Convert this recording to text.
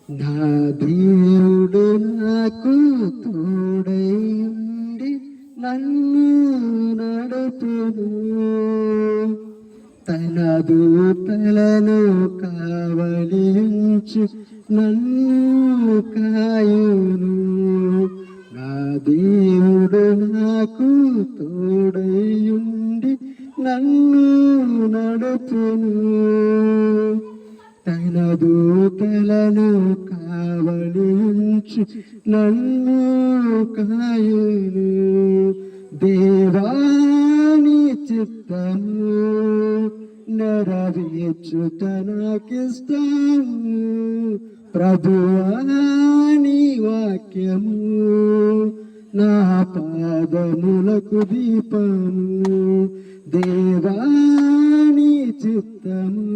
నా దేవుడు నాకు తోడై ఉండి నన్ను నడుపును, తన దూతలను కావలించు నన్ను కాయును. నా దేవుడు నాకు తోడై ఉండి నన్ను నడుపును, తన దూతలను కావలించు నన్ను కాయును. దేవాని చిత్తము నెరవేర్చుట నాకిష్టము, ప్రభువాని వాక్యము నా పాదములకు దీపము. దేవాని చిత్తము